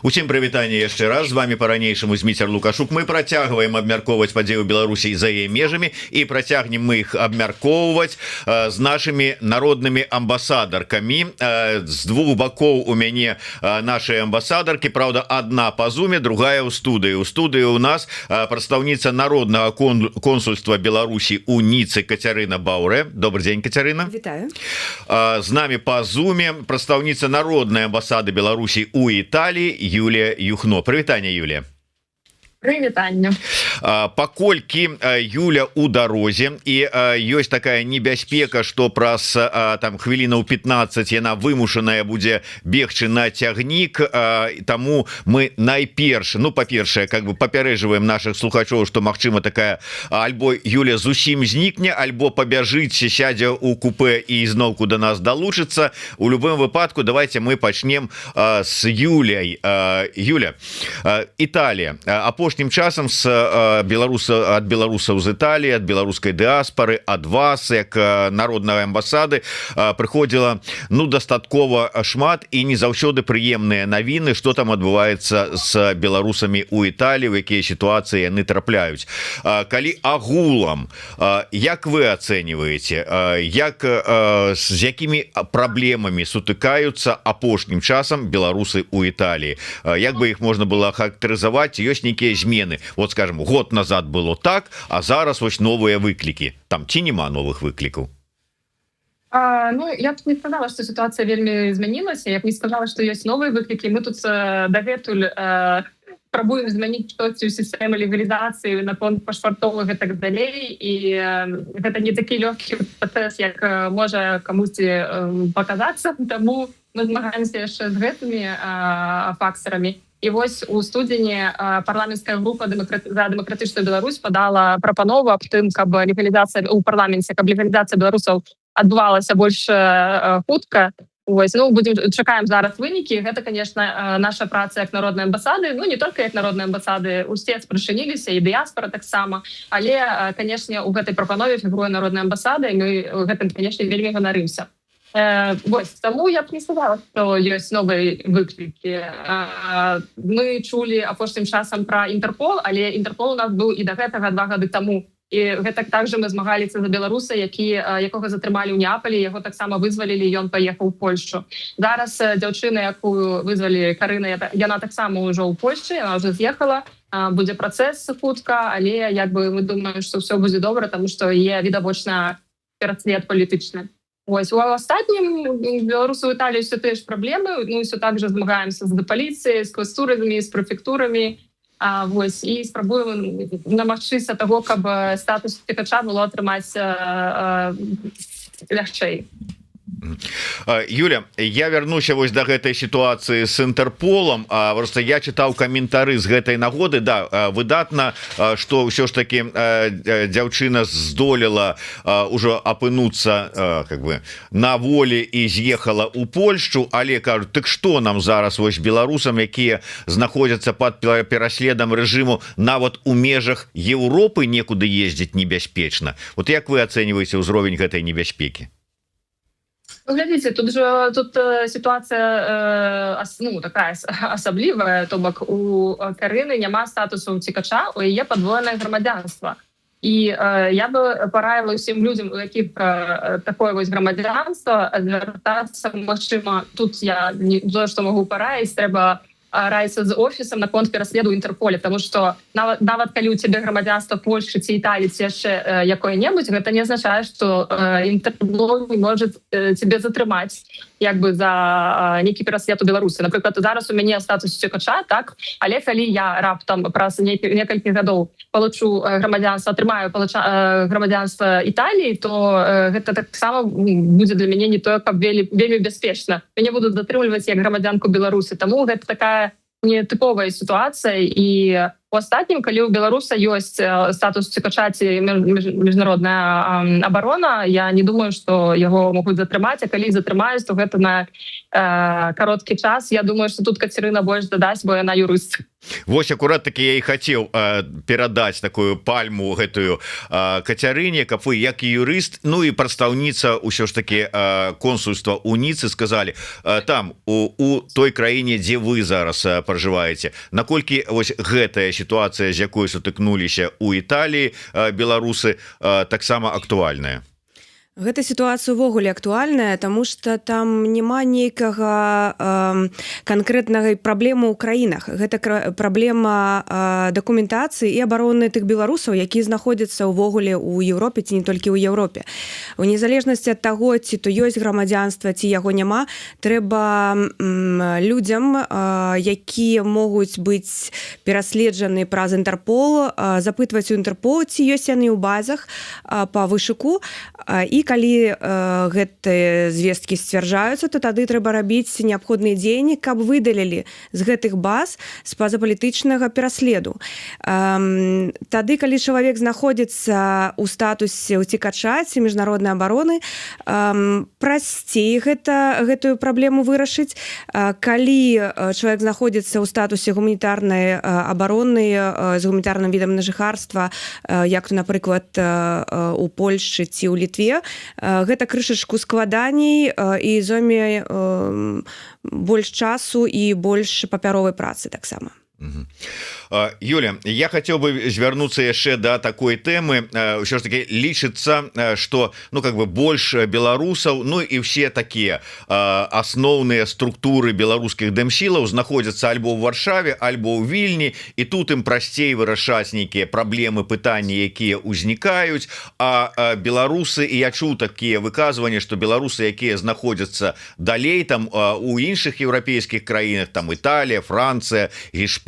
Усім прывітанне яшчэ раз, з вами по-ранейшаму Зміцер Лукашук. Мы працягваем абмяркоўваць падзеі ў Беларусі за яе межамі і працягнем мы іх абмяркоўваць з нашымі народнымі амбасадаркамі. З двух бакоў у мяне наши амбасадаркі, правда, одна па зуме, другая ў студыі. У студыі у нас прадстаўніца народнага консульства Беларусі у Ніцы Кацярына Баўрэ. Добрый день, Кацярына. Вітаю. З нами па зуме прадстаўніца народнай амбасады Беларусі у Італіі Юлія Юхно. Прывітанне, Юлія. Прывітанне. Паколькі Юля у дарозе і ёсць такая небяспека, што праз там хвілінаў 15 яна вымушаная будзе бегчы на цягнік, таму мы найперш, ну, па-першае, как бы папярэджваем наших слухачоў, што магчыма такая альбо Юля зусім знікне, альбо пабяжыць, сядзе у купе і зноўку до нас далучыцца. У любым выпадку давайте мы пачнем с Юляй. Юля, Італія. Апошнім часам ад беларусаў з Італіі, ад беларускай дыаспары, ад вас, як народнай амбасады, прыходзіла, ну, дастаткова шмат і не заўсёды прыемныя навіны, што там адбываецца з беларусамі у Італіі, у якія сітуацыі яны трапляюць. Калі агулам, як вы ацэньваеце, з якімі праблемамі сутыкаюцца апошнім часам беларусы у Італіі? Як бы іх можна было характарызаваць? Ёсць нейкія змены, вот скажем, год назад было так, а зараз вось новыя выклікі. Там ці нема новых выклікаў? Ну, я б не сказала, што сітуацыя вельмі змянілася. Я б не сказала, што ёсць новыя выклікі. Мы тут дагэтуль пробуем змяніць штосьці ў сістэмы легалізацыі наконт пашпартовых і так далей. І гэта не такі лёгкі працэс, як можа камусьці паказацца. Таму мы змагаемся яшчэ з гэтымі фактарамі. І вось у студзені парламенцкая група за дэмакратычную Беларусь падала прапанову аб тым, каб легалізацыя ў парламенце, каб легалізацыя беларусаў адбывалася больш хутка. Вось, ну, чакаем зараз вынікі. Гэта, конечно, наша праца як народнай амбасады, ну, не толькі як народнай амбасады, усе спрачыніліся, і дыяспара таксама, але, канешне, у гэтай прапанове фігуруе народная амбасада, і мы гэтым, канешне, вельмі ганарымся. Вось, таму я б не сказала, што ёсць новыя выклікі. Мы чулі апошнім часам пра Інтэрпол, але Інтэрпол у нас быў і да гэтага 2 гады таму. І гэтак также мы змагаліся за беларуса, якога затрымалі ў Неапалі, яго таксама вызвалілі, ён паехаў у Польшчу. Зараз дзяўчына, якую вызвалі, Карына, яна таксама ўжо ў Польшчы, яна ўжо з'ехала, будзе працэс хутка, але як бы мы думаем, што ўсё будзе добра, таму што яе відавочна пераслед палітычны. Ось, у астатнім беларусы ў Італіі ўсё тыя ж праблемы, ну, ўсё так жа змагаемся з паліцыяй, з квестурамі, з прэфектурамі, вось, і спрабуем намагчыся таго, каб статус уцекача было атрымаць лягчэй. Юля, я вярнуся вось да гэтай сітуацыі з Інтэрполам. Просто я чытаў каментары з гэтай нагоды. Да, выдатна, што ўсё ж таки дзяўчына здолела ўжо апынуцца как бы на волі і з'ехала ў Польшчу, але кажуць, так што нам зараз вось беларусам, якія знаходзяцца пад пераследам рэжыму, нават у межах Еўропы некуды ездзіць небяспечна. Вот як вы ацэньваеце ўзровень гэтай небяспекі? Глядзіце, тут сітуацыя ну, такая асаблівая, то бок у Карыны няма статусу уцекача, у яе падвоенае грамадзянства. І я бы параіла ўсім людзям, у якіх такое вось грамадзянства, звяртацца, магчыма, тут я не тое, што магу параіць, трэба раіцца з офісам наконт пераследу Інтэрполе, тому што нават калі у цябе грамадзянства Польшчы ці Італіі ці яшчэ якое-небудзь, гэта не азначае, што Інтэрпол не можа цябе затрымаць як бы за нейкі пераслед у Беларусі. Напрыклад, зараз у мяне статус уцекача, так, але калі я раптам праз некалькі гадоў получу грамадзянства, атрымаю грамадзянства Італіі, то гэта таксама будзе для мяне не тое, каб вельмі бяспечна. Мяне будуць затрымліваць як грамадзянку Беларусі. Таму гэта такая нетыповая сітуацыя, і У астатнім, калі ў беларуса ёсць статус цікача ці міжнародная абарона, я не думаю, што яго могуць затрымаць, а калі затрымаюць, то гэта на кароткі час. Я думаю, што тут Кацярына больш дадасць, бо яна юрыст. Вось акурат таки я і хацеў перадаць такую пальму гэтую Кацярыне, каб вы як і юрыст, ну і прадстаўніца ўсё ж таки консульства у Ніцы сказалі там у той краіне, дзе вы зараз пражываеце, наколькі вось гэтая сітуацыя, з якой сутыкнуліся у Італіі беларусы, таксама актуальная? Гэта сітуацыя ўвогуле актуальная, таму што там няма нейкага канкрэтнага праблемы ў краінах. Гэта праблема дакументацыі і абароны тых беларусаў, якія знаходзяцца ўвогуле ў Еўропе ці не толькі ў Еўропе. У незалежнасці ад таго, ці то ёсць грамадзянства, ці яго няма, трэба людзям, якія могуць быць пераследжаны праз Інтэрпол, запытваць у Інтэрпол, ці ёсць яны ў базах па вышуку, і калі гэтыя звесткі сцвярджаюцца, то тады трэба рабіць неабходныя дзеянні, каб выдалілі з гэтых баз з пазапалітычнага пераследу. Тады, калі чалавек знаходзіцца ў статусе ўцекача ці міжнароднай абароны, прасцей гэтую праблему вырашыць. Калі чалавек знаходзіцца ў статусе гуманітарнай абароны з гуманітарным відам на жыхарства, як, напрыклад, у Польшчы ці ў Літве, гэта крышачку складаней і зойме больш часу і больш папяровай працы таксама. Юля, я хотел бы звярнуцца яшчэ да такой тэмы. Ўсё ж таки лічыцца, што больш беларусаў, ну і все такія асноўныя структуры беларускіх дэмсілаў знаходзяцца альбо ў Варшаве, альбо ў Вільні, і тут ім прасцей вырашаць нейкія праблемы, пытанні, якія ўзнікаюць. А беларусы, і я чуў такія выказванні, што беларусы, якія знаходзяцца далей там у іншых еўрапейскіх краінах, там Італія, Францыя, Іспанія,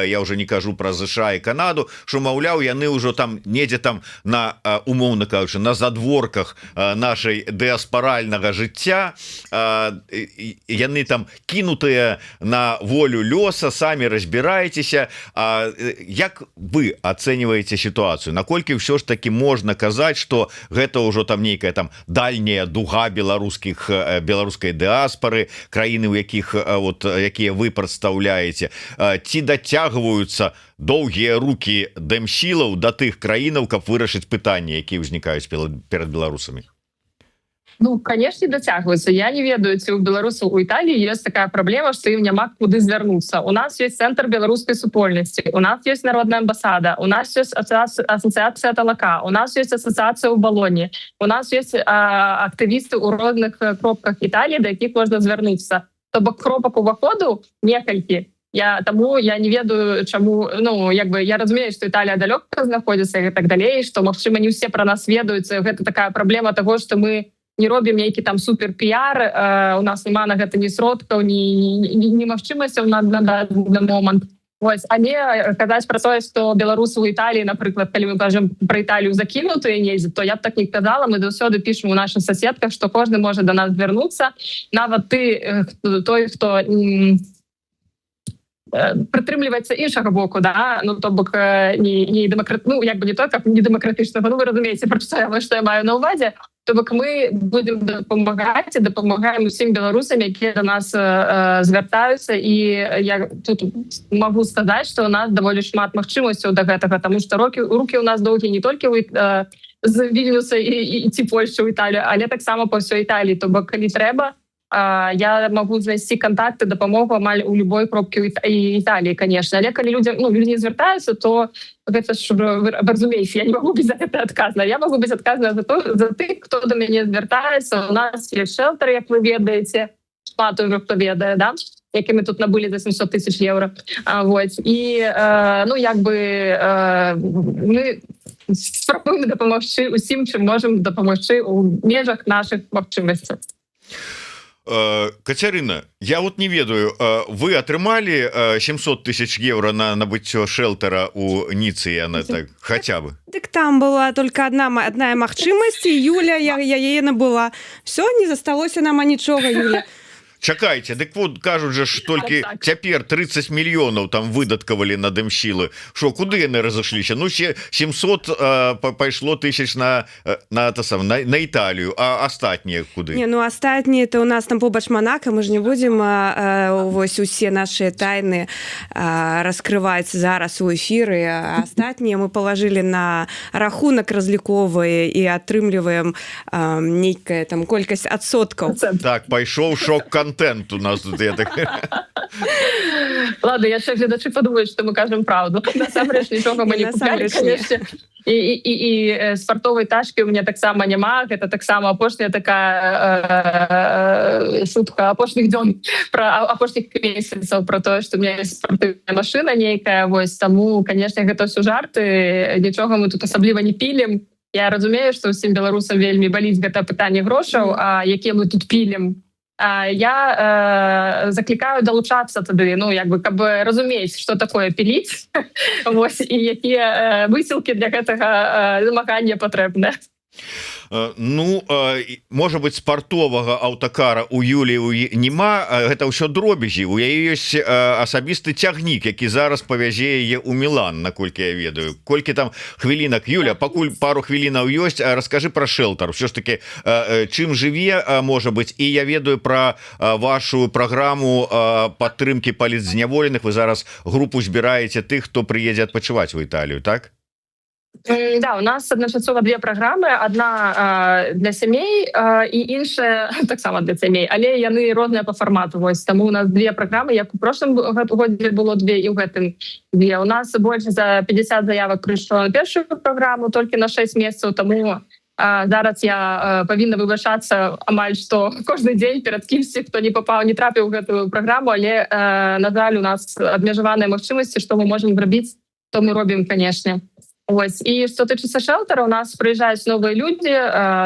я уже не кажу про США і Канаду, що, маўляў, яны ўжо там недзе там на, умоўна кажучы, на задворках нашай дыаспаральнага жыцця, яны там кінутыя на волю лёса, самі разбірайцеся. Як вы ацэньваеце сітуацыю? Наколькі ўсё ж таки можна казаць, што гэта ўжо там нейкая там дальняя дуга беларускай дыаспары, краіны, у якіх якія вы прадстаўляеце, ці дацягваюцца доўгія рукі дэмсілаў да тых краінаў, каб вырашыць пытанні, якія ўзнікаюць перад беларусамі? Ну, конечно, дацягваюцца. Я не ведаю, ці у беларусаў у Італіі ёсць такая праблема, што ім няма куды звярнуцца. У нас ёсць цэнтр беларускай супольнасці, у нас ёсць народная амбасада, у нас ёсць асацыяцыя талака, у нас ёсць асацыяцыя ў Балоні, у нас ёсць актывісты ў розных кропках Італіі, да якіх можна звярнуцца. То бок кропак уваходу некалькі. Таму я не ведаю, чаму, я разумею, што Італія далёка знаходзіцца і так далей, што, магчыма, не ўсе пра нас ведаюць. Гэта такая праблема таго, што мы не робім нейкі там супер-піяр, у нас няма на гэта ні сродкаў, ні магчымасцяў на дадзены момант. Але казаць пра тое, што беларусы ў Італіі, напрыклад, калі мы кажам пра Італію закінутыя недзе, то я б так не казала. Мы заўсёды пішам у нашых соседках, што кожны можа да нас звярнуцца. Нават той, хто прытрымліваецца іншага боку, да, то бок не демократычна, вы разумееце, пра што я маю на ўвазе, то бок мы будем дапамагаць і дапамагаем усім беларусам, якія да нас звяртаюцца, і я тут магу сказаць, што у нас даволі шмат магчымасцяў да гэтага, таму што рукі ў нас доўгія не толькі з Вільнюса і ці Польшчы ў Італію, але таксама па ўсёй Італіі, то бок калі трэба, я могу знайсці контакты, дапамогу амаль у любой кропкі Італіі, конечно. Але калі людзі не звяртаюцца, то гэта ж, вы разумееце, я не могу быць за гэта адказна. Я могу быць адказна за тых, хто да мяне звяртаецца. У нас ёсць шэлтер, як вы ведаеце, шмат ужо хто ведае, да? Які мы тут набылі за 700 000 евро. І, мы спрабуем дапамагчы усім, чым можам дапамагчы ў межах нашых магчымасцяў. Кацярына, я не ведаю, вы атрымалі 700 000 евро на набыццё шэлтера у Ніцы, так, хаця бы? Дык там была только одна магчымасць, і Юля яе набыла. Все, не засталося нам нічога, Юля. Чакайце, дык вот кажуць же ж толькі Так. цяпер 30 мільёнаў там выдаткавалі на дымсілы. Шо, куды яны разышліся? Ну 700 пайшло тысяч на Італію, а астатнія куды? Не, ну астатнія это у нас там побач Монако, мы ж не будем вось усе наши тайны раскрываць зараз у эфіры. Астатнія мы положили на рахунак разліковы і атрымліваем нейкая там колькасць адсоткаў. Так, пайшоў шок-контент у нас тут. Ладно, яшчэ гледачы падумаюць, што мы кажам праўду. Насамрэч нічога мы не куплялі, канешне. І спартовай тачкі у меня таксама няма. Гэта таксама апошняя такая шутка апошніх дзён, пра апошніх месяцаў, пра тое, што у меня ёсць спартыўная машына нейкая. Вось таму, канешне, гэта ўсё жарты. Нічога мы тут асабліва не пілім. Я разумею, што ўсім беларусам вельмі баліць гэта пытанне грошаў, якія мы тут пілім. Я заклікаю далучацца тады, ну, як бы, каб разумець, што такое піліць, вось, і якія высілкі для гэтага змагання патрэбныя. Ну, можа быть, спартовага аўтакара у Юлі няма, гэта ўсё дробязі. У яе ёсць асабісты цягнік, які зараз павязе яе ў Мілан, наколькі я ведаю. Колькі там хвілінак? Юля, пакуль пару хвілінаў ёсць, раскажы пра шэлтар. Усё ж таки, чым жыве, можа быть, і я ведаю пра вашу праграму падтрымкі палітзняволеных. Вы зараз групу збіраеце тых, хто прыедзе адпачываць у Італію, так? Да, у нас адначасова две праграмы, адна для сямей і іншая таксама для сямей, але яны розныя по фармату. Вось таму у нас две праграмы, як у прошлым годзе было две і ў гэтым две. У нас больш за 50 заявак прыйшло на першую праграму, толькі на 6 месяцаў, таму зараз я павінна выбачацца амаль што кожны дзень перад кімсьці, хто не папаў, не трапіў у гэтую праграму, але на жаль, у нас абмежаваныя магчымасці, што мы можам зрабіць, то мы робім, канешне. Ось. І што тычыцца шэлтара, у нас прыязджаюць новыя людзі,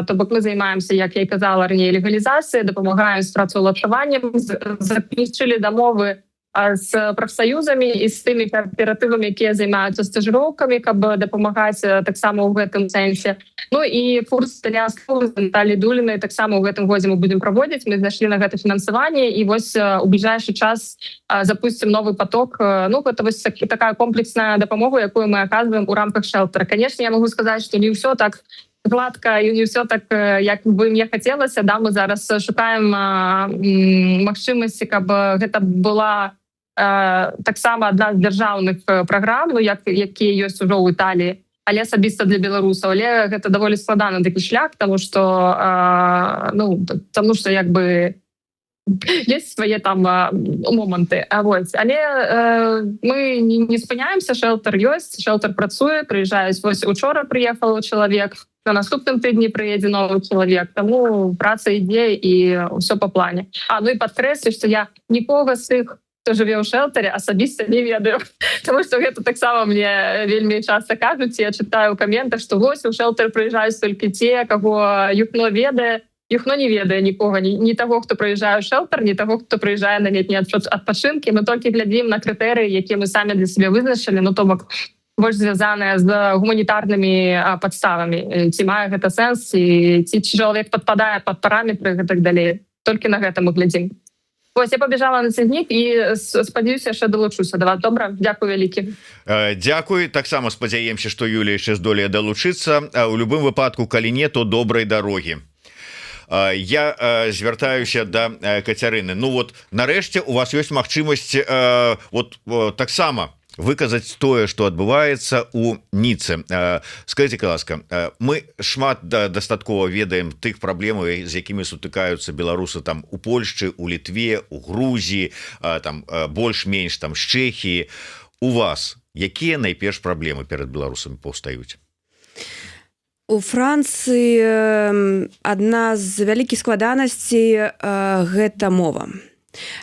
то бок мы займаемся, як я і казала раней, легалізацыяй, дапамагаем з працаўлаштаваннем, заключылі дамовы з прафсаюзамі і з тымі кааператывамі, якія займаюцца стажыроўкамі, каб дапамагаць таксама ў гэтым сэнсе. Ну і курс італьянскага з Наталіяй Дулінай таксама ў гэтым годзе мы будзем праводзіць. Мы знайшлі на гэта фінансаванне і вось у бліжэйшы час запусцім новы поток. Ну, гэта вось такая комплексная дапамога, якую мы аказваем у рамках шэлтара. Канешне, я магу сказаць, што не ўсё так гладка і не ўсё так, як бы мне хацелася. Да, мы зараз шукаем магчымасці, каб гэта была таксама адна з дзяржаўных праграм, ну, якія ёсць ужо ў Італіі, але асабіста для беларусаў. Але гэта даволі складаны такі шлях, тому што як бы есть свае там моманты. Вось. Але мы не спыняемся, шэлтар ёсць, шэлтар працуе, прыязджаюць. Вось учора прыехаў чалавек, на наступным тыдні прыедзе новы чалавек, таму праца ідзе і ўсё па плане. Ну і падкрэслю, што я нікога з тых, хто жыве ў шэлтаре, асабіста не ведаю, тому што гэта таксама мне вельмі часта кажуць, я чытаю ў каментах, што вось у шэлтар прыязджаюць толькі те, каго Юхно ведае. Юхно не ведае нікога, ні таго, хто прыязджае ў шэлтар, ні таго, хто прыязджае на летнія адпачынкі. Мы толькі глядзім на крытэрыі, якія мы самі для сябе вызначылі, ну то бок больш звязаныя з гуманітарнымі падставамі. Ці мае гэта сэнс, ці чалавек падпадае пад параметры і так далей. Толькі на гэта мы глядзім. Вось, я пабежала на цягнік і спадзяюся, яшчэ далучуся да вас. Добра, дзякую вялікі. Дзякуй, таксама спадзяемся, што Юлія яшчэ здолее далучыцца. У любым выпадку, калі не, то добрай дарогі. Я звяртаюся да Кацярыны. Ну вот, нарэшце у вас ёсць магчымасць таксама выказаць тое, што адбываецца ў Ніцы. Скажыце, ласка, мы шмат дастаткова ведаем тых праблемаў, з якімі сутыкаюцца беларусы там у Польшчы, у Літве, у Грузіі, там больш-менш там з Чэхіі. У вас якія найперш праблемы перад беларусамі паўстаюць? У Францыі адна з вялікіх складанасцей гэта мова.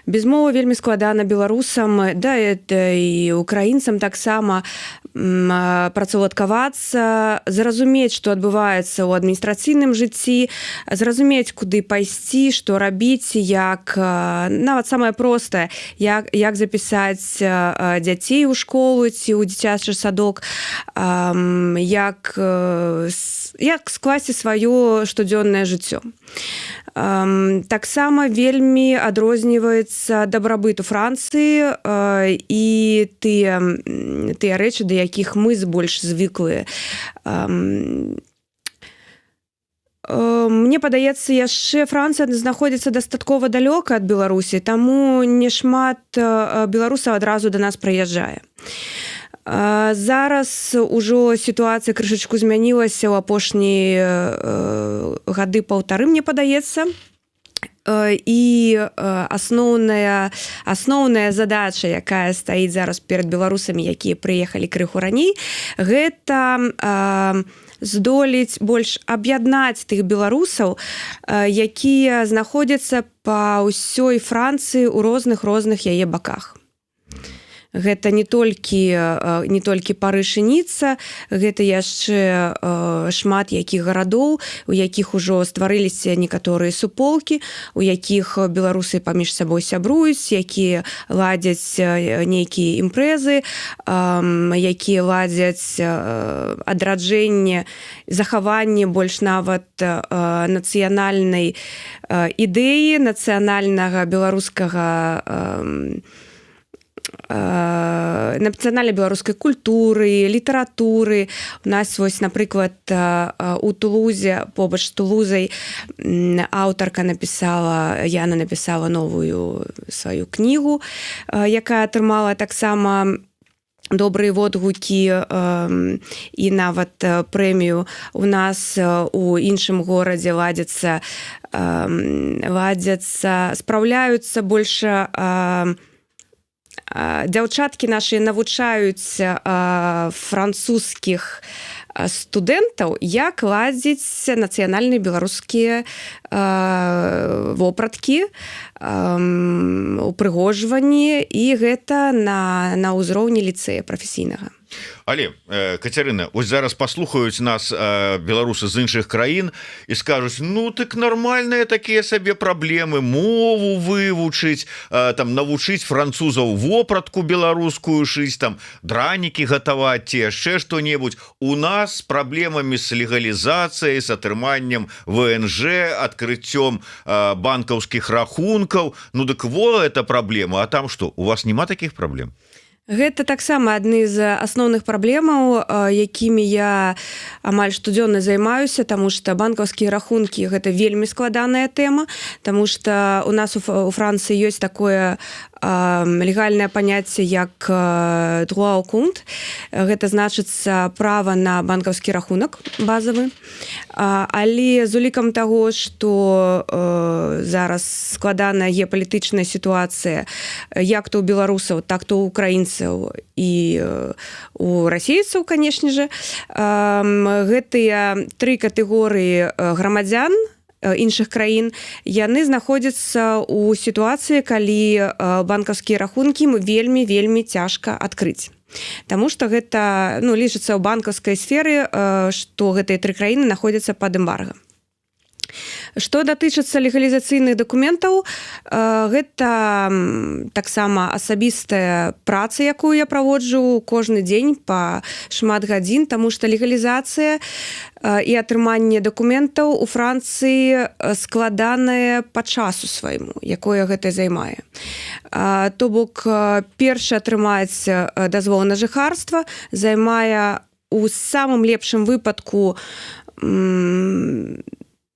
Без мовы вельмі складана беларусам, да і украінцам таксама працаўладкавацца, зразумець, што адбываецца ў адміністрацыйным жыцці, зразумець, куды пайсці, што рабіць, як нават самае простае, як запісаць дзяцей у школу ці ў дзіцячы садок, як як скласці сваё штодзённае жыццё. Таксама вельмі адрозніваецца дабрабыт у Францыі і тыя рэчы, да якіх мы больш звыклыя. Мне падаецца, яшчэ Францыя знаходзіцца дастаткова далёка ад Беларусі, таму не шмат беларусаў адразу да нас прыязджае. Зараз ужо сітуацыя крышачку змянілася ў апошнія гады паўтары, мне падаецца. І асноўная задача, якая стаіць зараз перад беларусамі, якія прыехалі крыху раней, гэта здолець больш аб'яднаць тых беларусаў, якія знаходзяцца па ўсёй Францыі ў розных яе баках. Гэта не толькі Парыж і Ніцца, гэта яшчэ шмат якіх гарадоў, у якіх ужо стварыліся некаторыя суполкі, у якіх беларусы паміж сабой сябруюць, якія ладзяць нейкія імпрэзы, якія ладзяць адраджэнне, захаванне больш нават нацыянальнай ідэі, нацыянальнага беларускага нацыянальнай беларускай культуры, літаратуры. У нас вось, напрыклад, у Тулузе, побач з Тулузай, Яна напісала новую сваю кнігу, якая атрымала таксама добрыя водгукі і нават прэмію. У нас у іншым горадзе спраўляюцца больш дзяўчаткі нашы навучаюць французскіх студэнтаў, як ладзіць нацыянальныя беларускія вопраткі, упрыгожванні, і гэта на ўзроўні ліцэя прафесійнага. Але, Кацярына, ось зараз паслухаюць нас беларусы з іншых краін і скажуць: ну так нармальныя такія сабе праблемы, мову вывучыць, там навучыць французаў вопратку беларускую шыць, там дранікі гатаваць, ці яшчэ што-небудзь. У нас з праблемамі з легалізацыяй, з атрыманнем ВНЖ, адкрыццём банкаўскіх рахункаў. Ну дык во, это праблема. А там што, у вас няма такіх праблем? Гэта таксама адны з асноўных праблемаў, якімі я амаль штодзённа займаюся, таму што банкаўскія рахункі – гэта вельмі складаная тэма, таму што у нас у Францыі ёсць такое легальнае паняцце як droit au compte. Гэта значыцца права на банкаўскі рахунак базавы. Але з улікам таго, што зараз складаная геапалітычная сітуацыя як то ў беларусаў, так то ў украінцаў і у расейцаў, канешне же, гэтыя тры катэгорыі грамадзян іншых краін, яны знаходзяцца ў сітуацыі, калі банкаўскія рахункі вельмі цяжка адкрыць. Таму што гэта лічыцца ў банкаўскай сферы, што гэтыя тры краіны знаходзяцца пад эмбарга. Што датычыцца легалізацыйных дакументаў, гэта таксама асабістая праца, якую я праводжу кожны дзень па шмат гадзін, таму што легалізацыя і атрыманне дакументаў у Францыі складанае па часу свайму, якое гэта займае. То бок, першы атрымаць дазвол на жыхарства займае у самым лепшым выпадку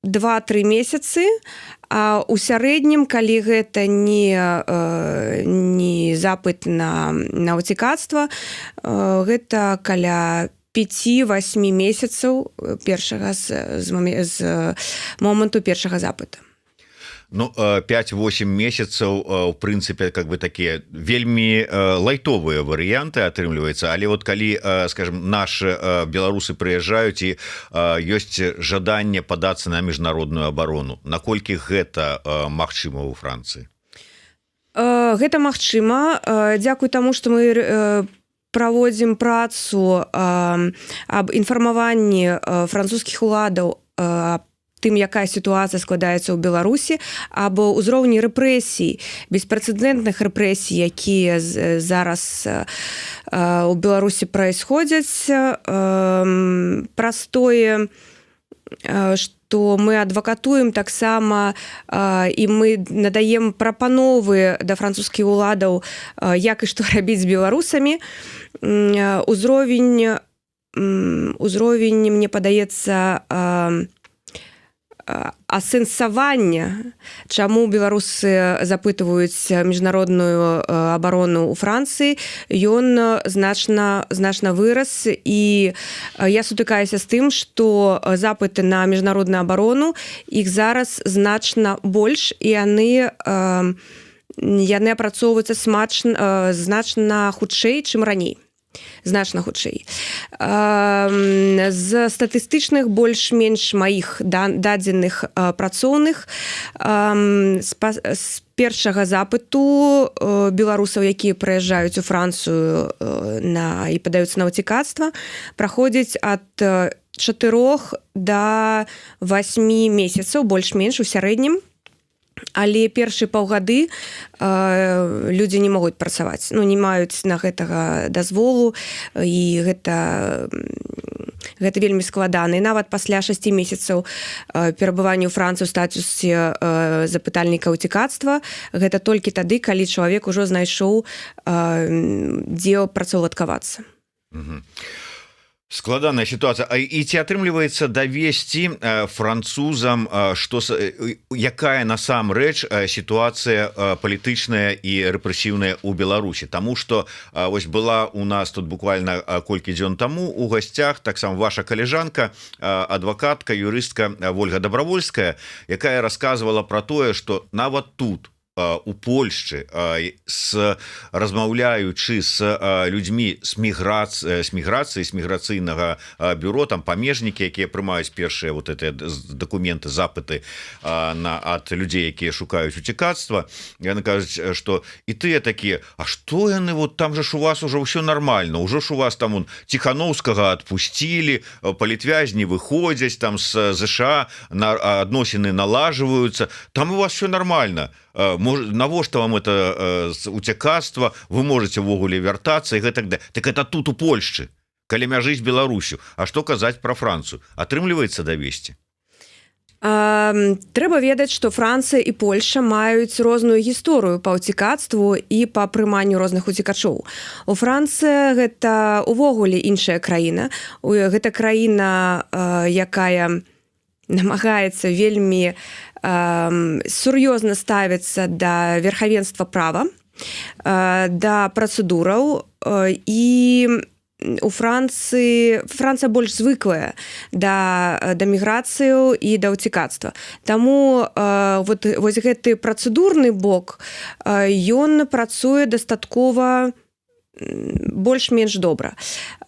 2-3 месяцы, а у сярэднім, калі гэта не запыт на ўцікацтва, гэта каля 5-8 месяцаў з моманту першага запыта. Ну, 5-8 месяцаў, у прынцыпе, как бы такія вельмі лайтовыя варыянты атрымліваецца. Але вот калі, скажем, наши беларусы прыязджаюць і ёсць жаданне падацца на міжнародную абарону, наколькі гэта магчыма ў Францыі? Гэта магчыма. Дзякуй таму, што мы праводзім працу аб інфармаванні французскіх уладаў тым, якая сітуацыя складаецца ў Беларусі, або ўзроўні рэпрэсій, беспрэцэдэнтных рэпрэсій, якія зараз у Беларусі праисходзяць. Праз тое, што мы адвакатуем таксама і мы надаем прапановы да французскіх уладаў, як і што рабіць з беларусамі. Узровень, мне падаецца, асэнсавання, чаму беларусы запытваюць міжнародную абарону ў Францыі, ён значна вырас, і я сутыкаюся з тым, што запыты на міжнародную абарону, іх зараз значна больш, і яны апрацоўваюцца значна хутчэй, чым раней. Значна хутчэй. З статыстычных больш-менш маіх дадзеных працоўных, з першага запыту беларусаў, якія прыязджаюць у Францыю і падаюцца на ўцікацтва, праходзіць ад 4 да 8 месяцаў, больш-менш у сярэднім. Але першыя паўгады людзі не могуць працаваць, не маюць на гэтага дазволу, і гэта вельмі складана. І нават пасля 6 месяцаў перабывання ў Францыі ў статусе запытальніка ўцікацтва, гэта толькі тады, калі чалавек ужо знайшоў, дзе працаўладкавацца. Складаная сітуацыя. І ці атрымліваецца давесці французам, якая насамрэч сітуацыя палітычная і рэпрэсіўная ў Беларусі? Таму што вось была у нас тут буквально колькі дзён таму у гасцях таксама ваша калежанка, адвакатка, юрыстка Вольга Добравольская, якая расказвала пра тое, што нават тут у Польшчы, размаўляючы з людзьмі з міграцыі, з міграцыйнага бюро, там памежнікі, якія прымаюць першыя вот эти дакументы, запыты ад людзей, якія шукаюць уцікацтва, яны кажуць, што і тыя такія, а што яны, вот там же ж у вас уже ўсё нормально, ўжо ж у вас там Ціхановскага адпусцілі, палітвязні выходзяць там з ЗША, адносіны налажваюцца, там у вас все нормально. Навошта вам это уцякацтва, вы можете ўвогуле вяртацца і гэтак далее. Так это тут у Польшчы, каля мяжы з Беларусю. А што казаць пра Францыю? Атрымліваецца давесці? Трэба ведаць, што Францыя і Польша маюць розную гісторыю па ўцікацтву і па прыманню розных уцікачоў. У Францыі гэта увогуле іншая краіна. Гэта краіна, якая намагаецца вельмі сур'ёзна ставіцца да верхавенства права, да працэдураў, і у Францыя больш звыклая да міграцыю і да ўцікацтва. Таму вось гэты працэдурны бок, ён працуе дастаткова больш-менш добра.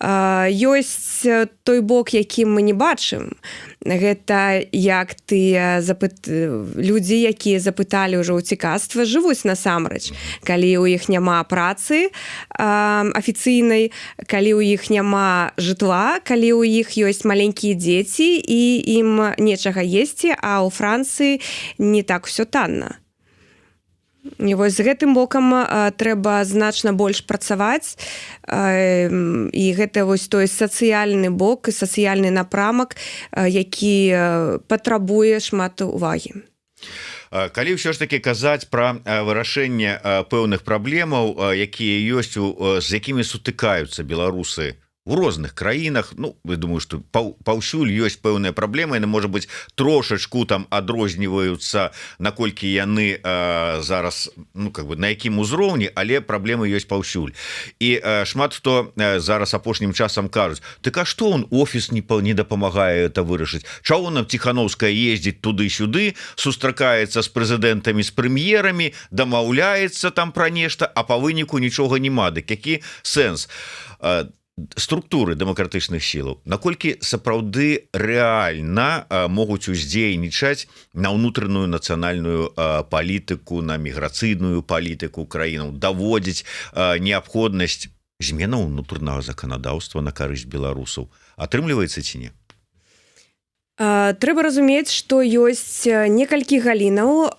Ёсць той бок, які мы не бачым. Гэта як тыя людзі, якія запыталі ўжо ўцікацтва, жывуць насамрэч. Калі ў іх няма працы афіцыйнай, калі ў іх няма жытла, калі ў іх ёсць маленькія дзеці і ім нечага есці, а ў Францыі не так усё танна. І вось з гэтым бокам трэба значна больш працаваць, і гэта вось той сацыяльны бок і сацыяльны напрамак, які патрабуе шмат увагі. Калі ўсё ж таки казаць пра вырашэнне пэўных праблемаў, якія ёсць, з якімі сутыкаюцца беларусы в розных краінах, я думаю, што паўсюль ёсць пэўныя праблемы, яны, можа быць, трошачку там адрозніваюцца, наколькі яны зараз, на якім узроўні, але праблемы ёсць паўсюль. І шмат хто зараз апошнім часам кажуць, так а што он офіс не дапамагае это вырашыць? Чаго нам Ціхановская ездзіць туды-сюды, сустракаецца з прэзідэнтамі, з прэм'ерамі, дамаўляецца там пра нешта, а па выніку нічога няма. Дык які сэнс? Структуры дэмакратычных сілаў, наколькі сапраўды рэальна могуць уздзейнічаць на ўнутраную нацыянальную палітыку, на міграцыйную палітыку краінаў, даводзіць неабходнасць зменаў унутранага заканадаўства на карысць беларусаў. Атрымліваецца ці не? Трэба разумець, што ёсць некалькі галінаў,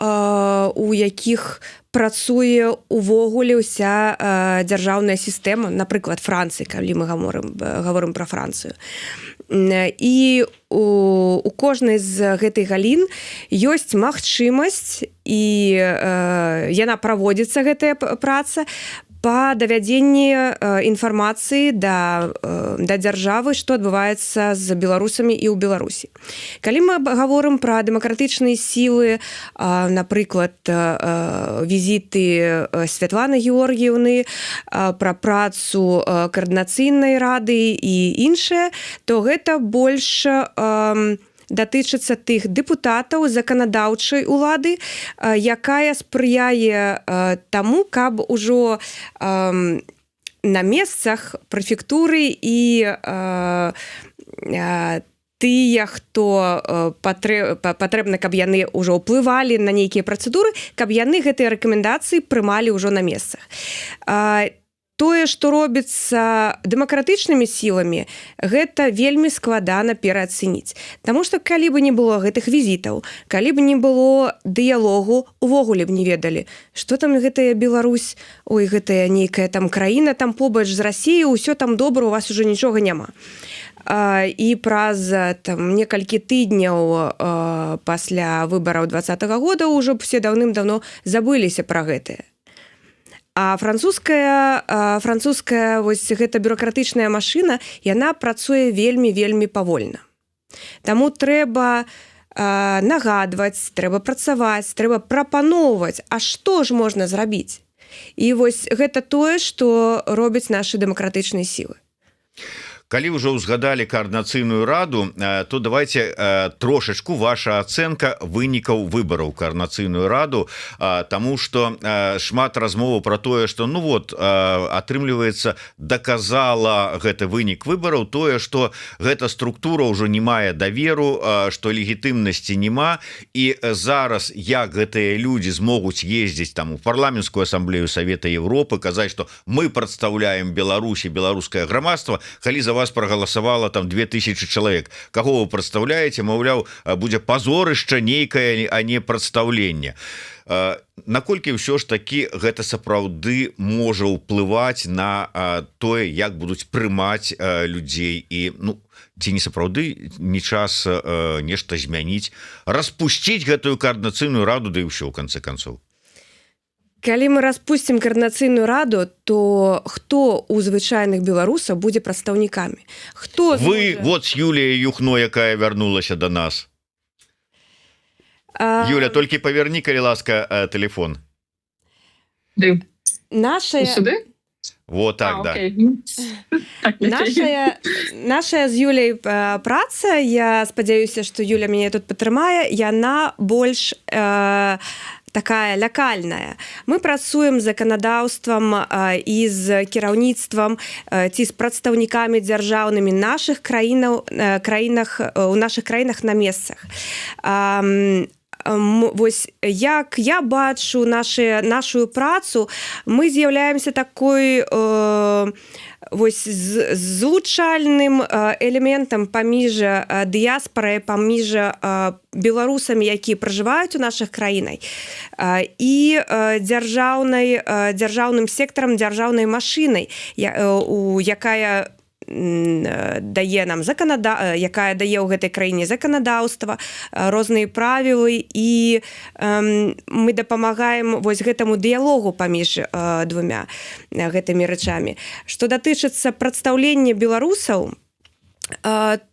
у якіх працуе увогуле ўся дзяржаўная сістэма, напрыклад, Францыі, калі мы гаворым пра Францыю. і у кожнай з гэтай галін ёсць магчымасць і яна праводзіцца, гэтая праца, па давядзенні інфармацыі да дзяржавы, што адбываецца з беларусамі і ў Беларусі. Калі мы гаворым пра дэмакратычныя сілы, напрыклад, візіты Святланы Георгіевны, пра працу каардынацыйнай рады і іншае, то гэта больш датычыцца тых дэпутатаў заканадаўчай улады, якая спрыяе таму, каб ужо на месцах прэфектуры і тыя, хто патрэбна, каб яны ўжо ўплывалі на нейкія працэдуры, каб яны гэтыя рэкамендацыі прымалі ўжо на месцах. Тое, што робіцца дэмакратычнымі сіламі, гэта вельмі складана пераацэніць. Таму што калі бы не было гэтых візітаў, калі б не было дыялогу, увогуле б не ведалі, што там гэтая Беларусь, ой, гэтая нейкая там краіна, там побач з Расіяй, усё там добра, у вас уже нічога няма. І праз там некалькі тыдняў пасля выбараў 2020 года ўжо все даўным-даўно забыліся пра гэтае. А французская вось гэта бюрократычная машына, яна працуе вельмі павольна. Таму трэба нагадваць, трэба працаваць, трэба прапаноўваць, а што ж можна зрабіць? І вось гэта тое, што робяць нашы дэмакратычныя сілы. Калі ўжо ўзгадалі каардынацыйную раду, то давайте трошачку ваша ацэнка вынікаў выбараў каардынацыйную раду, таму што шмат размоваў пра тое, што ну вот атрымліваецца, доказала гэты вынік выбараў тое, што гэта структура ўжо не мае даверу, што легітымнасці няма, і зараз як гэтыя людзі змогуць ездзіць там у парламенцкую асамблею Савета Европы, казаць, што мы прадстаўляем Беларусь і беларускае грамадства, калі за вас прогаласавала там 2000 чалавек. Каго вы прадстаўляеце, маўляў, будзе пазорышча нейкае, а не прадстаўленне. Наколькі ўсё ж такі гэта сапраўды можа ўплываць на тое, як будуць прымаць людзей і, ну, ці не сапраўды не час нешта змяніць, распусціць гэтую каардынацыйную раду, да і ўсё ў канцы канцоў. Калі мы распусцім каардынацыйную раду, то хто у звычайных беларусаў будзе прадстаўнікамі? Хто вы, вот Юлія Юхно, якая вярнулася до нас. Юля, толькі паверні, калі ласка, телефон. Нашая... Сюды? Вот так, да. Наша з Юляй праца, я спадзяюся, што Юля мяне тут падтрымае, яна больш такая лякальная. Мы працуем з заканадаўствам і з кіраўніцтвам ці з прадстаўнікамі дзяржаўнымі нашых у нашых краінах на месцах. Вось як я бачу нашу працу, мы з'яўляемся такой вось злучальным элементам паміж дыяспарай, паміж беларусамі, якія пражываюць у нашых краінах, і дзяржаўным сектарам, дзяржаўнай машынай, якая дае нам якая дае ў гэтай краіне заканадаўства, розныя правілы, і мы дапамагаем вось гэтаму дыялогу паміж двумя гэтымі рэчамі. Што датычыцца прадстаўлення беларусаў,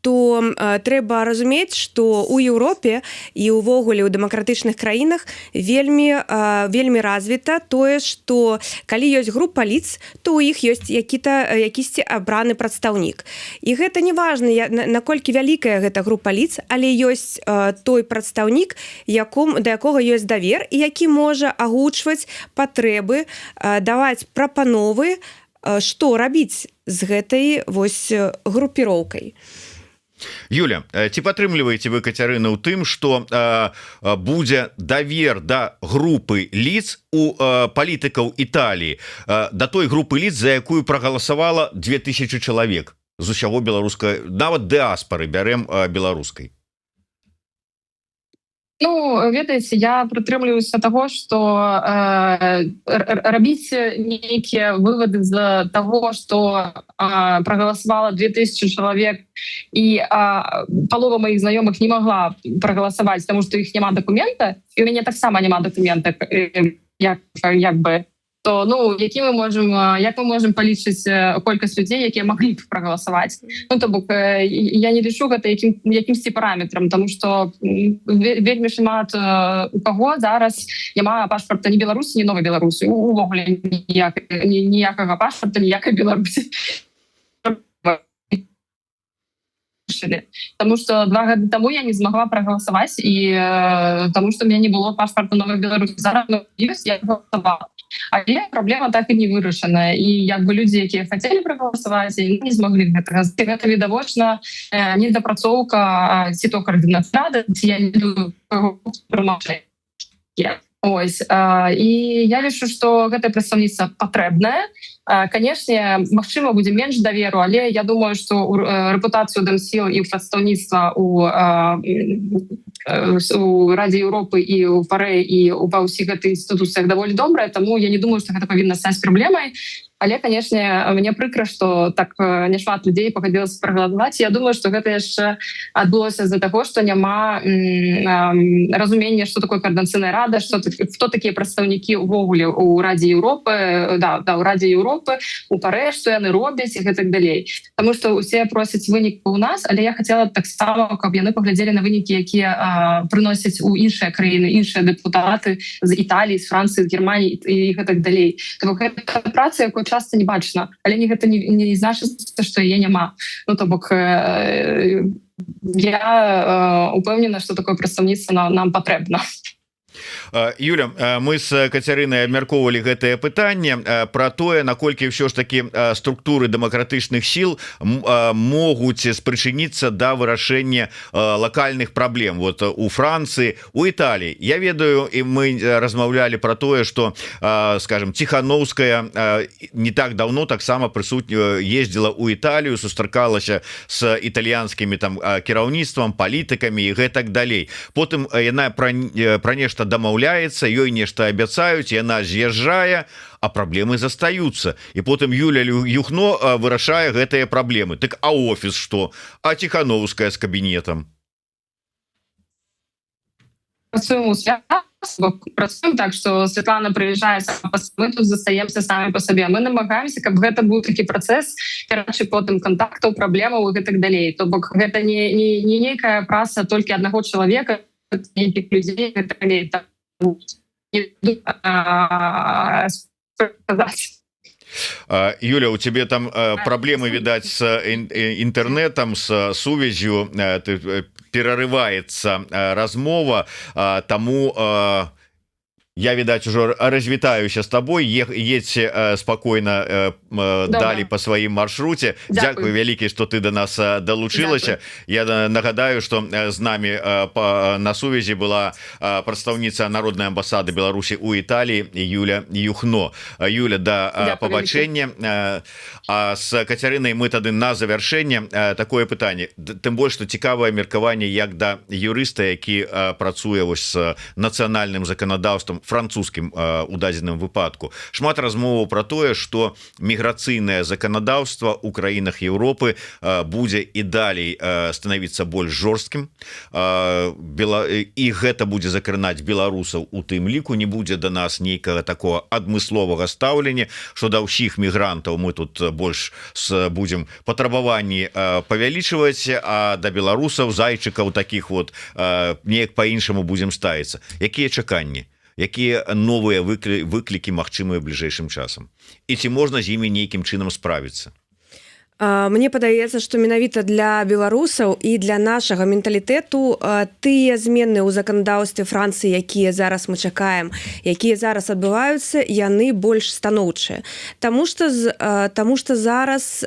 то трэба разумець, што ў Еўропе і ўвогуле ў дэмакратычных краінах вельмі развіта тое, што калі ёсць група лиц, то ў іх ёсць якісьці абраны прадстаўнік. І гэта не важна, наколькі вялікая гэта група лиц, але ёсць той прадстаўнік, да якога ёсць давер, і які можа агучваць патрэбы, даваць прапановы, што рабіць з гэтай вось групіроўкай. Юля, ці падтрымліваеце вы, Кацярына, ў тым, што будзе давер да групы лиц у палітыкаў Італіі, да той групы лиц, за якую прагаласавала 2000 чалавек з усяго беларускай, нават дыаспары бярем беларускай? Ну, ведаеце, я прытрымліваюся таго, што рабіць нейкія вывады з таго, што прагаласавала 2000 чалавек і палова маіх знаёмых не магла прагаласаваць, таму што іх няма дакумента, і ў мяне таксама няма дакумента, як бы, то ну як мы можем палічыць колькасць людзей, якія маглі б прагаласаваць. Ну то бок я не лічу гэта якімсьці параметрам, тому што вельмі шмат у каго зараз няма пашпарта ні Беларусі, ні новай Беларусі, увогуле ніякага пашпарта, ніякай Беларусі. Потому что 2 гады таму я не змагла прагаласаваць, і таму што у мяне не было пашпарта новай Беларусі. Зараз ёсць, я галасавала. Але праблема так і не вырашаная, і як бы людзі, якія хацелі прагаласаваць, не змаглі гэтага. Гэта відавочна недапрацоўка ці то каардынацыі, ці я не ведаю прымаўчэння. Ось, і я лічу, што гэтае прадстаўніцтва патрэбнае. Канешне, магчыма, будзе менш даверу, але я думаю, што рэпутацыю Дэмсіл і прадстаўніцтва у Радзе Еўропы і ў ПАРЭ і ва ўсіх гэтых інстытуцыях даволі добрая, таму я не думаю, што гэта павінна стаць праблемай. Але, канешне, мне прыкра, што так няшмат людзей пагадзілася прагаласаваць. Я думаю, што гэта яшчэ адбылося з-за таго, што няма разумення, што такое коордынацыйная рада, хто такія прадстаўнікі ўвогуле ў Радзе Еўропы, ў Радзе Еўропы, у ПАРЭ, што яны робяць і гэтак далей. Таму што ўсе просяць вынікі ў нас, але я хацела таксама, каб яны паглядзелі на вынікі, якія прыносяць у іншыя краіны, іншыя дэпутаты з Італіі, з Францыі, з Германіі і гэтак далей. Таму гэта праца, якую часто не бачна, але гэта не значыць, што яе няма. Ну то бок я упэўнена, што такое прадстаўніцтва нам патрэбна. Юля, мы с Кацярынай абмяркоўвалі гэтае пытанне про тое, наколькі ўсё ж таки структуры дэмакратычных сіл могуць спрычыніцца да вырашэння лакальных праблем. Вот у Францыі, у Італіі. Я ведаю, і мы размаўлялі про тое, что, скажем, Ціхановская не так давно таксама ездзіла у Італію, сустракалася с італьянскімі там кіраўніцтвам, палітыкамі і гэтак далей. Потым яна пра нешта дамаўляецца, ёй нешта абяцаюць, яна з'язджае, а праблемы застаюцца. І потым Юля Юхно вырашае гэтыя праблемы. Так а офіс што? А Ціхановская з кабінетам? Працуем так, што Святлана прыязджае, мы тут застаемся самі па сабе. Мы намагаемся, каб гэта быў такі працэс перадачы потым кантактаў, праблемаў і гэтак далей. То бок гэта не нейкая праца толькі аднаго чалавека, нейкіх людзей, гэта далей. Юля, у тебе там проблемы, видать, с интернетом, с сувязью, перерывается размова, тому я, видать, уже развітаюся с тобой, едь спокойно далей по своим маршруте. Дякую вялікі, что ты до нас долучилася. Я нагадаю, что с нами на сувязі была прадстаўніца Народной амбасады Беларусі у Італіі Юля Юхно. Юля, до побачення. А с Кацярынай мы тады на завяршэнне такое пытанне. Тым больш, што цікавае меркаванне як да юрыста, які працуе вось з нацыянальным заканадаўствам французскім у дадзеным выпадку. Шмат размоваў про тое, што міграцыйнае заканадаўства ў краінах Еўропы будзе і далей становіцца больш жорсткім, і гэта будзе закранаць беларусаў у тым ліку. Не будзе да нас нейкага такого адмысловага стаўлення, што да ўсіх мігрантаў мы тут больш будзем патрабаванні павялічваць, а да беларусаў, зайчыкаў таких вот неяк по-іншаму будзем ставіцца. Якія чаканні? Якія новыя выклікі магчымыя бліжэйшым часам? І ці можна з імі нейкім чынам справіцца? Мне падаецца, што менавіта для беларусаў і для нашага менталітэту тыя змены ў заканадаўстве Францыі, якія зараз мы чакаем, якія зараз адбываюцца, яны больш станоўчыя. Таму што зараз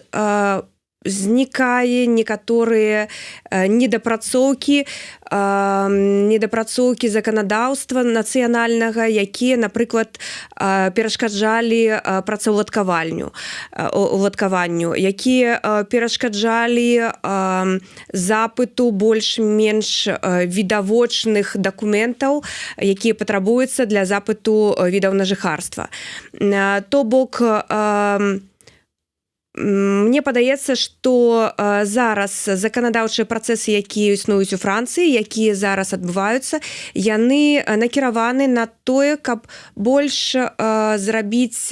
знікае некаторыя недапрацоўкі заканадаўства нацыянальнага, якія, напрыклад, перашкаджалі працаўладкаванню, якія перашкаджалі запыту больш-менш відавочных дакументаў, якія патрабуюцца для запыту відаў на жыхарства. То бок, мне падаецца, што зараз заканадаўчыя працэсы, якія існуюць у Францыі, якія зараз адбываюцца, яны накіраваны на тое, каб больш зрабіць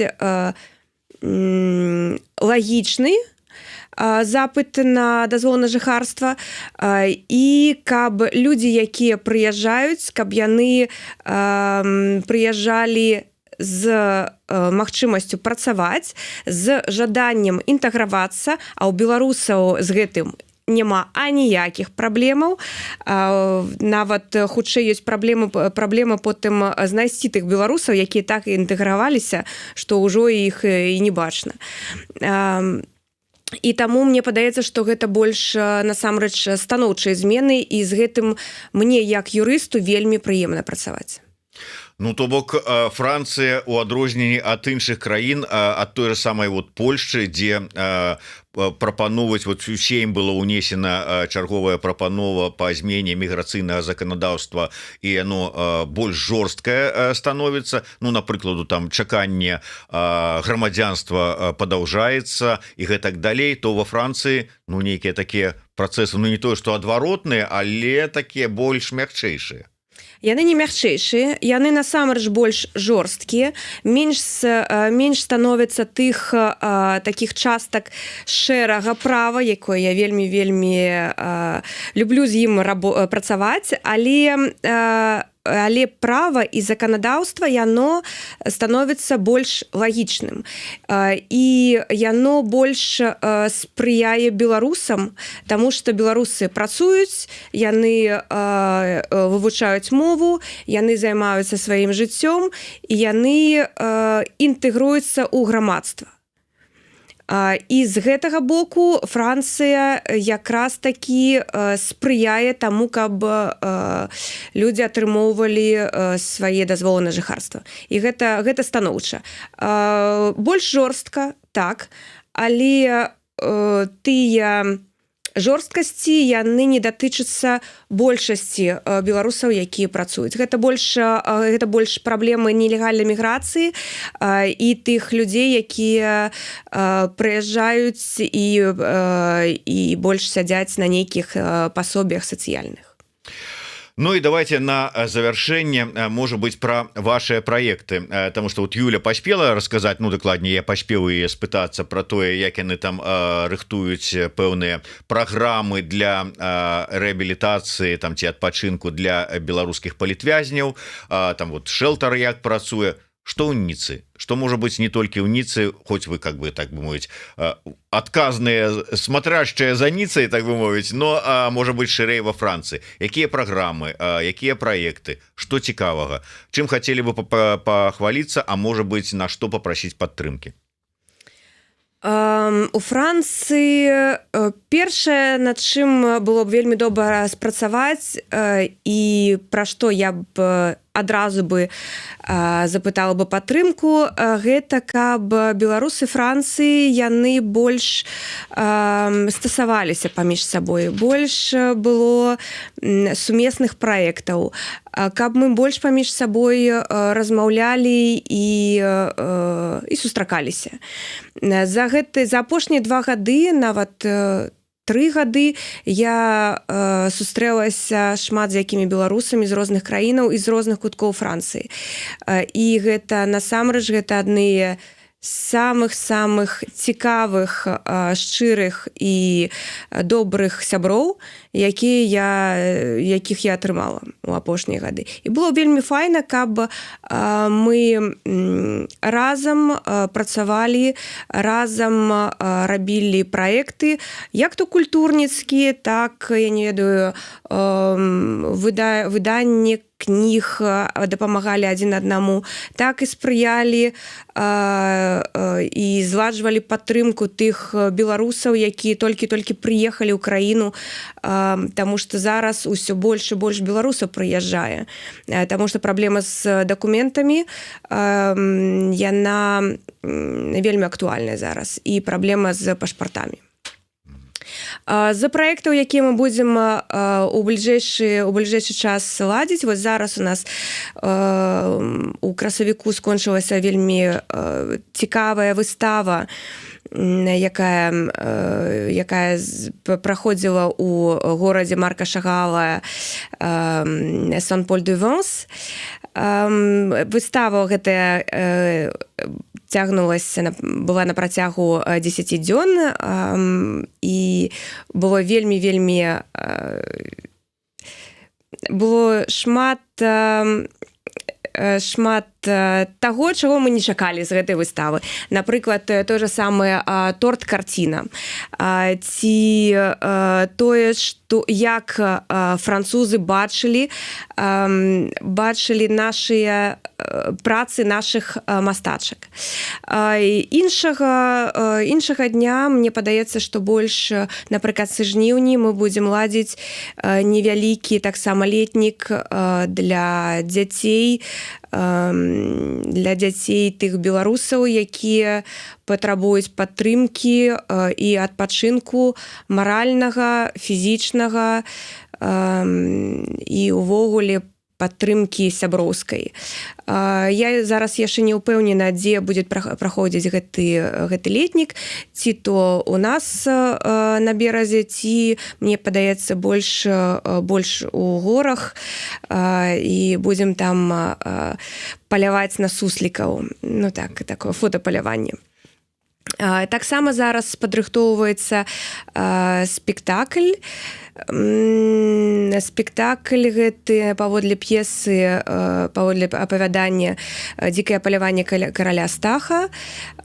лагічны запыт на дазвол на жыхарства, і каб людзі, якія прыязджаюць, каб яны прыязджалі з магчымасцю працаваць, з жаданнем інтэгравацца, а ў беларусаў з гэтым няма аніякіх праблемаў. Нават хутчэй ёсць праблема потым знайсці тых беларусаў, якія так і інтэграваліся, што ўжо іх і не бачна. І таму мне падаецца, што гэта больш насамрэч станоўчыя змены, і з гэтым мне, як юрысту, вельмі прыемна працаваць. Ну, то бок Францыя у адрозненні ад іншых краін, ад той же самай Польшчы, дзе прапановаць, усе ім было ўнесена чарговая прапанова па змене міграцыйнага заканадаўства, і яно больш жорсткае становіцца. Ну, напрыкладу, там чаканне грамадзянства падаўжаецца і гэтак далей, то во Францыі нейкія такія працэсы, не тое, што адваротныя, але такія больш мякчэйшыя. Яны не мякчэйшыя, яны насамрэч больш жорсткія, менш становіцца тых такіх частак шэрага права, якое я вельмі люблю з ім працаваць, але права і заканадаўства, яно становіцца больш лагічным. І яно больш спрыяе беларусам, таму што беларусы працуюць, яны вывучаюць мову, яны займаюцца сваім жыццём, і яны інтэгруюцца ў грамадства. І з гэтага боку Францыя якраз такі спрыяе таму, каб людзі атрымоўвалі свае дазволы на жыхарства. І гэта станоўча. Больш жорстка, так, але тыя жорсткасці, яны не датычацца большасці беларусаў, якія працуюць. Гэта больш праблемы нелегальнай міграцыі і тых людзей, якія прыязджаюць і больш сядзяць на нейкіх пасобіях сацыяльных. Ну и давайте на завершение, может быть, про ваши проекты, потому что Юля поспела рассказать, докладнее, я поспел и спытаться про то, як яны там рыхтуюць пэўныя программы для реабилитации, там ці адпачынку для беларускіх палітвязняў, там шэлтар як працуе. Что ў Ніцы? Что может быть не только у Ніцы, хоть вы, как бы, так бы мовить, отказные, смотрящие за Ніцей, так бы мовить, но может быть шырэй во Франции. Якія программы, якія проекты, что цікавага? Чым хотели бы похвалиться, а может быть на что попросить падтрымки? У Францыі першае, над чым было б вельмі добра спрацаваць, і пра што я б адразу бы запытала бы падтрымку, гэта каб беларусы Францыі яны больш стасаваліся паміж сабой, больш было сумесных праектаў, каб мы больш паміж сабой размаўлялі і сустракаліся. За апошнія 2 гады, нават 3 гады я сустрэлася шмат з якімі беларусамі з розных краінаў і з розных куткоў Францыі. І гэта насамрэч гэта адны самых цікавых, шчырых і добрых сяброў, якіх я атрымала у апошнія гады. І было вельмі файна, каб мы разам працавалі, разам рабілі праекты, як то культурніцкія, так, я не ведаю, выданне кніг, дапамагалі адзін аднаму, так і спрыялі і зладжвалі падтрымку тых беларусаў, якія толькі прыехалі ў краіну, таму што зараз усё больш і больш беларусаў прыязджае. Таму што праблема з дакументамі, яна вельмі актуальная зараз, і праблема з пашпартамі. З праектаў, якія мы будзем у бліжэйшы час ладзіць, вось зараз у нас у красавіку скончылася вельмі цікавая выстава, якая праходзіла ў горадзе Марка Шагала Сан-Поль-де-Венс. Выстава гэтая была на працягу 10 дзён, і было вельмі было шмат таго, чаго мы не чакалі з гэтай выставы. Напрыклад, той же самы торт-карціна. Ці тое, што як французы бачылі нашыя працы нашых мастачак. Іншага дня, мне падаецца, што больш напрыканцы жніўні мы будзем ладзіць невялікі таксама летнік для дзяцей тых беларусаў, якія патрабуюць падтрымкі і адпачынку маральнага, фізічнага і ўвогуле падтрымкі сяброўскай. Я зараз яшчэ не ўпэўнена, дзе будзе праходзіць гэты летнік, ці то у нас на беразе, ці, мне падаецца, больш у горах, і будзем там паляваць на суслікаў. Ну так, такое фотапаляванне. Таксама зараз падрыхтоўваецца спектакль. Спектакль гэты паводле п'есы, паводле апавядання «Дзікае паляванне караля Стаха».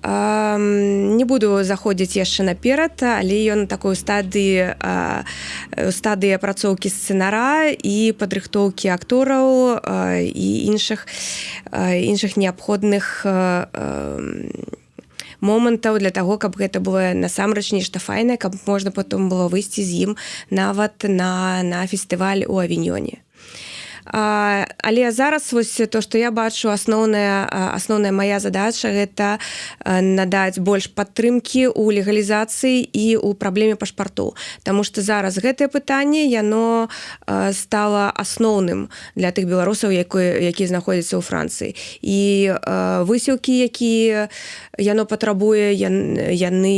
Не буду заходзіць яшчэ наперад, але ён такой у стадыі апрацоўкі сцэнара і падрыхтоўкі актораў і іншых неабходных момантаў для таго, каб гэта было насамрэч нешта файнае, каб можна потом было выйсці з ім нават на фестываль у Авіньёне. Але зараз вось то, што я бачу, асноўная мая задача — гэта надаць больш падтрымкі ў легалізацыі і ў праблеме пашпартоў. Таму што зараз гэтае пытанне, яно стала асноўным для тых беларусаў, якія знаходзяцца ў Францыі. І высілкі, якія яно патрабуе, яны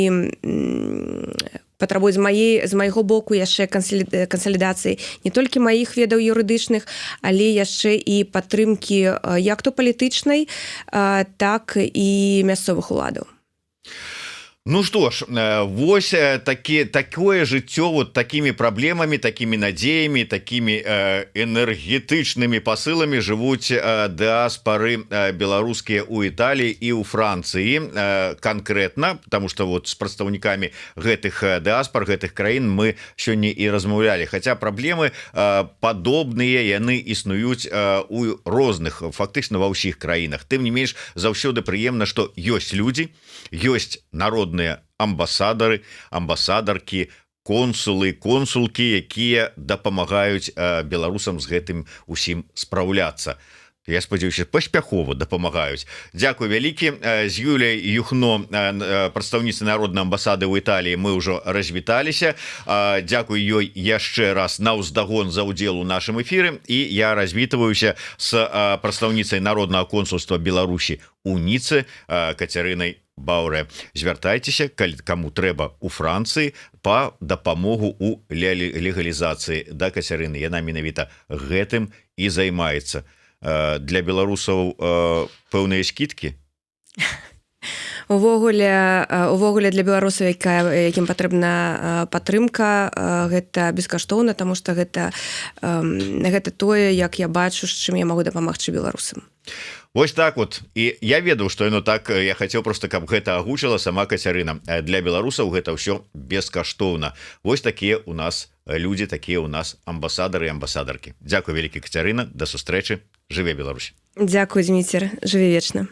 патрабуюць з майго боку яшчэ кансалідацыі не толькі маіх ведаў юрыдычных, але яшчэ і падтрымкі як то палітычнай, так і мясцовых уладаў. Ну что ж, вось такое жыццё вот такими проблемами, такими надеями, такими энергетычнымі посылами жывуць дыаспары беларускія ў Італіі і ў Францыі конкретно, потому что вот с прадстаўнікамі гэтых дыаспар, гэтых краін мы сёння і размаўлялі, хотя праблемы падобныя, яны існуюць у розных, фактычна ва ўсіх краінах. Тым не менш, заўсёды прыемна, што ёсць людзі, ёсць народныя амбасадары, амбасадаркі, консулы, консулкі, якія дапамагаюць беларусам з гэтым усім спраўляцца. Я спадзяюся, паспяхова дапамагаюць. Дзякуй вялікі. З Юляй Юхно, прадстаўніцай народнай амбасады ў Італіі, мы ўжо развіталіся. Дзякуй ёй яшчэ раз наўздагон за ўдзел у нашым эфіры, і я развітваюся з прадстаўніцай народнага консульства Беларусі у Ніцы Кацярынай Баўрэ. Звяртайцеся, каму трэба у Францыі, па дапамогу у легалізацыі да Кацярыны. Яна менавіта гэтым і займаецца. Для беларусаў пэўныя скідкі? Увогуле для беларусаў, якім патрэбна падтрымка, гэта бескаштоўна, таму што гэта тое, як я бачу, з чым я магу дапамагчы беларусам. Вось так вот. І я ведаў, што яно так, я хацеў просто, каб гэта агучыла сама Кацярына. Для беларусаў гэта ўсё бескаштоўна. Вось такія у нас людзі такія у нас амбасадары і амбасадаркі. Дзякуй вялікі, Кацярына, да сустрэчы, жыве Беларусь. Дзякуй, Дзміцер, жыве вечна.